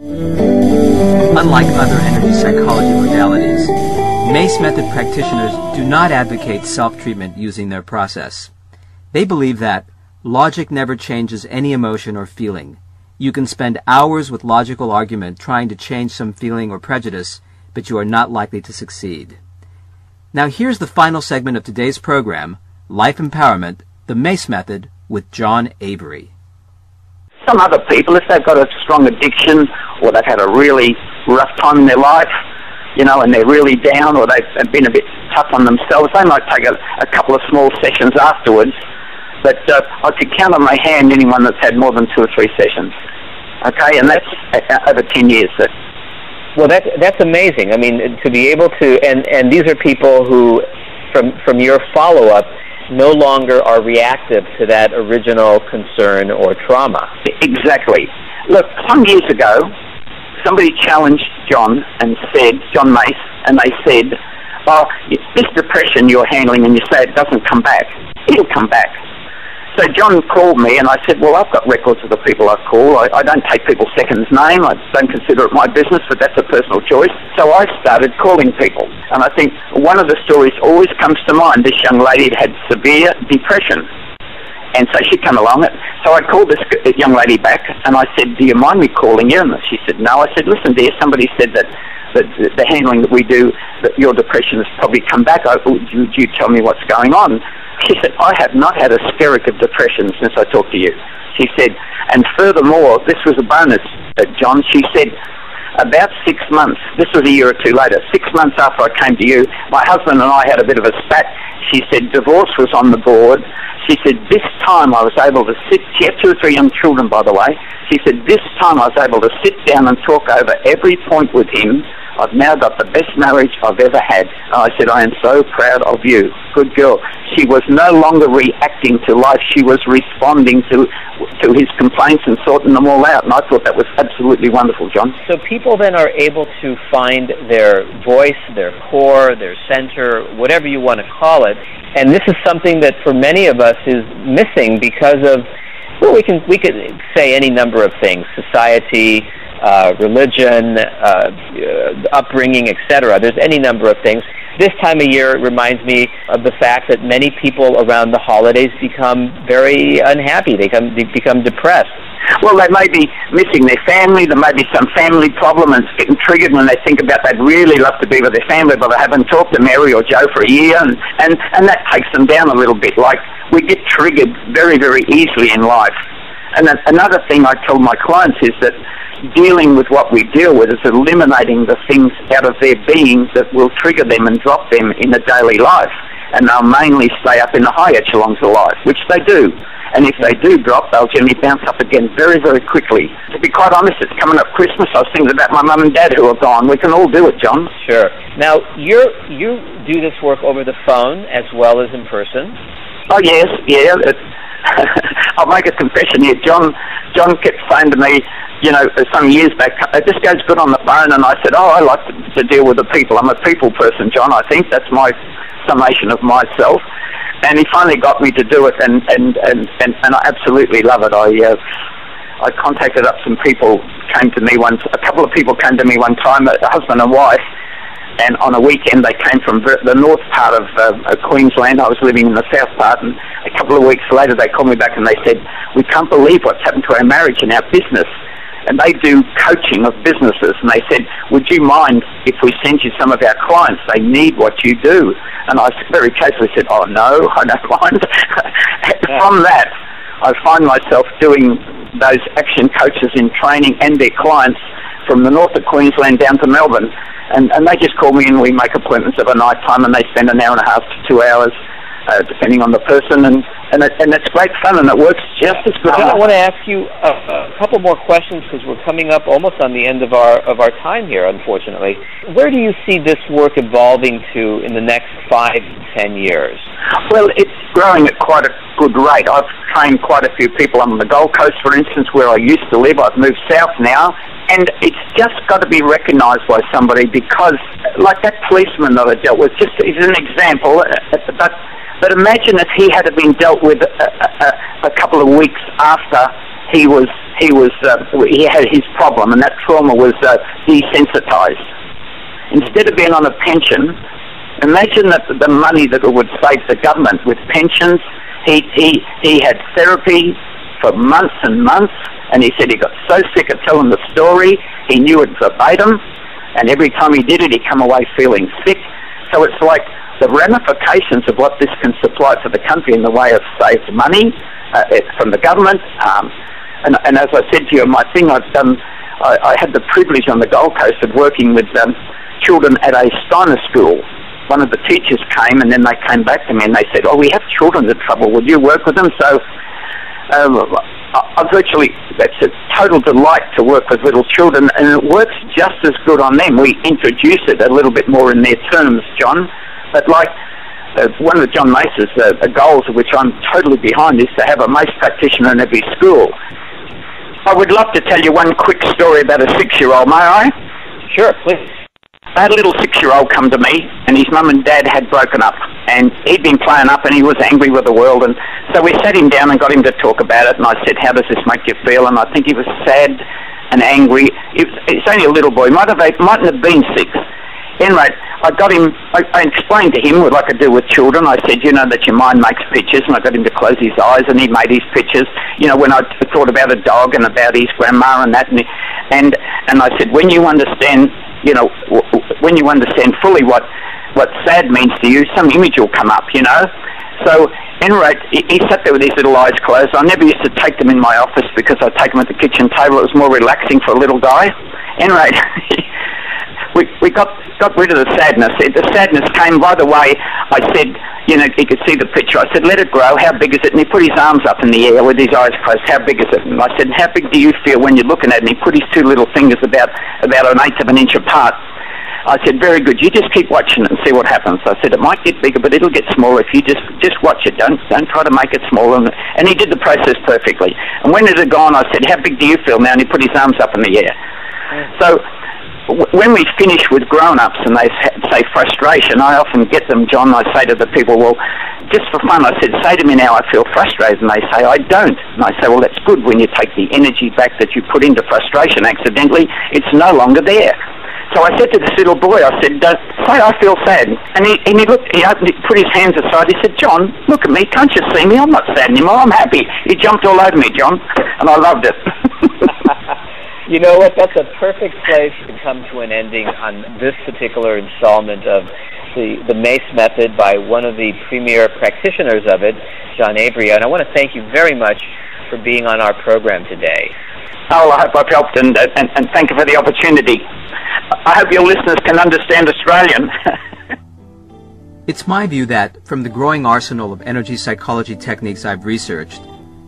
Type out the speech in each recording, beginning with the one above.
Unlike other energy psychology modalities, Mace Method practitioners do not advocate self-treatment using their process. They believe that logic never changes any emotion or feeling. You can spend hours with logical argument trying to change some feeling or prejudice, but you are not likely to succeed. Now here's the final segment of today's program, Life Empowerment, the Mace Method with John Avery. Some other people, if they've got a strong addiction or they've had a really rough time in their life, you know, and they're really down or they've been a bit tough on themselves, they might take a couple of small sessions afterwards. But I could count on my hand anyone that's had more than 2 or 3 sessions. Okay, and that's over 10 years. Well, that's amazing. I mean, to be able to, and these are people who, from your follow-up, no longer are reactive to that original concern or trauma. Exactly. Look, some years ago, somebody challenged John and said, John Mace, and they said, oh, this depression you're handling and you say it doesn't come back, it'll come back. So John called me and I said, well, I've got records of the people I call. I don't take people's second name. I don't consider it my business, but that's a personal choice. So I started calling people. And I think one of the stories always comes to mind. This young lady had severe depression. And so she came along. So I called this young lady back and I said, do you mind me calling you? And she said, no. I said, listen, dear, somebody said that the handling that we do, that your depression has probably come back. Would you tell me what's going on? She said, I have not had a skerrick of depression since I talked to you. She said, and furthermore, this was a bonus, John. She said, about 6 months, this was a year or two later, 6 months after I came to you, my husband and I had a bit of a spat. She said, divorce was on the board. She said, this time I was able to sit, she had 2 or 3 young children, by the way. She said, this time I was able to sit down and talk over every point with him. I've now got the best marriage I've ever had. And I said, I am so proud of you. Good girl. She was no longer reacting to life. She was responding to his complaints and sorting them all out. And I thought that was absolutely wonderful, John. So people then are able to find their voice, their core, their center, whatever you want to call it. And this is something that for many of us is missing because of, well, we could say any number of things, society, religion, upbringing, etc. There's any number of things. This time of year reminds me of the fact that many people around the holidays become very unhappy. They become depressed. Well, they may be missing their family. There may be some family problem and it's getting triggered when they think about they'd really love to be with their family, but they haven't talked to Mary or Joe for a year, and that takes them down a little bit. Like, we get triggered very, very easily in life. And then another thing I tell my clients is that dealing with what we deal with is eliminating the things out of their being that will trigger them and drop them in the daily life. And they'll mainly stay up in the high echelons of life, which they do. And if they do drop, they'll generally bounce up again very, very quickly. To be quite honest, it's coming up Christmas. I was thinking about my mum and dad who are gone. We can all do it, John. Sure. Now, you do this work over the phone as well as in person? Oh, yes, yeah. I'll make a confession here. John kept saying to me, you know, some years back, this goes good on the phone, and I said, I like to deal with the people. I'm a people person, John, I think. That's my summation of myself. And he finally got me to do it, and I absolutely love it. I contacted up some people, a couple of people came to me one time, a husband and wife, and on a weekend they came from the north part of Queensland. I was living in the south part, and a couple of weeks later they called me back and they said, we can't believe what's happened to our marriage and our business. And they do coaching of businesses, and they said, would you mind if we send you some of our clients? They need what you do. And I very casually said, oh no, I don't mind. From that, I find myself doing those action coaches in training and their clients from the north of Queensland down to Melbourne. And they just call me and we make appointments of a night time, and they spend an hour and a half to 2 hours, depending on the person, and it's great fun, and it works just as good. I want to ask you a couple more questions because we're coming up almost on the end of our time here, unfortunately. Where do you see this work evolving to in the next 5 to 10 years? Well, it's growing at quite a good rate. I've trained quite a few people on the Gold Coast, for instance, where I used to live. I've moved south now, and it's just got to be recognised by somebody, because, like that policeman that I dealt with, just is an example, but imagine if he had been dealt with a couple of weeks after he had his problem, and that trauma was desensitized. Instead of being on a pension, imagine that the money that it would save the government with pensions. He had therapy for months and months, and he said he got so sick of telling the story, he knew it verbatim, and every time he did it, he'd come away feeling sick. So it's like the ramifications of what this can supply to the country in the way of saved money from the government. And as I said to you, my thing I've done, I had the privilege on the Gold Coast of working with children at a Steiner school. One of the teachers came, and then they came back to me and they said, "Oh, we have children in trouble. Would you work with them?" So that's a total delight to work with little children, and it works just as good on them. We introduce it a little bit more in their terms, John. But like one of John Mace's goals, which I'm totally behind, is to have a Mace practitioner in every school. I would love to tell you one quick story about a 6-year-old, may I? Sure, please. I had a little 6-year-old come to me, and his mum and dad had broken up, and he'd been playing up, and he was angry with the world, and so we sat him down and got him to talk about it, and I said, "How does this make you feel?" And I think he was sad and angry. It's only a little boy, mightn't have been 6. Anyway, I explained to him what I could do with children. I said, "You know that your mind makes pictures," and I got him to close his eyes, and he made his pictures. You know, when I thought about a dog and about his grandma and that, and I said, when you understand, you know, when you understand fully what sad means to you, some image will come up, you know. So, anyway, he sat there with his little eyes closed. I never used to take them in my office because I'd take them at the kitchen table. It was more relaxing for a little guy. Anyway, we got rid of the sadness. The sadness came, by the way, I said, you know, he could see the picture. I said, "Let it grow. How big is it?" And he put his arms up in the air with his eyes closed. "How big is it?" And I said, "How big do you feel when you're looking at it?" And he put his 2 little fingers about 1/8 of an inch apart. I said, "Very good. You just keep watching it and see what happens." I said, "It might get bigger, but it'll get smaller if you just watch it. Don't try to make it smaller." And he did the process perfectly. And when it had gone, I said, "How big do you feel now?" And he put his arms up in the air. So when we finish with grown-ups and they say frustration, I often get them, John, I say to the people, "Well, just for fun," I said, "say to me now, I feel frustrated." And they say, "I don't." And I say, "Well, that's good. When you take the energy back that you put into frustration accidentally, it's no longer there." So I said to this little boy, I said, "Say I feel sad." And he looked, he put his hands aside, he said, "John, look at me, can't you see me? I'm not sad anymore, I'm happy." He jumped all over me, John, and I loved it. You know what, that's a perfect place to come to an ending on this particular installment of the Mace Method by one of the premier practitioners of it, John Avery. And I want to thank you very much for being on our program today. Oh, well, I hope I've helped, and thank you for the opportunity. I hope your listeners can understand Australian. It's my view that, from the growing arsenal of energy psychology techniques I've researched,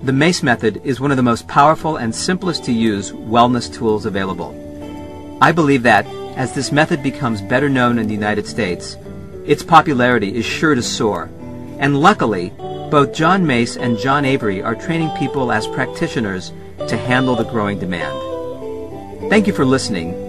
the Mace Method is one of the most powerful and simplest to use wellness tools available. I believe that, as this method becomes better known in the United States, its popularity is sure to soar. And luckily, both John Mace and John Avery are training people as practitioners to handle the growing demand. Thank you for listening,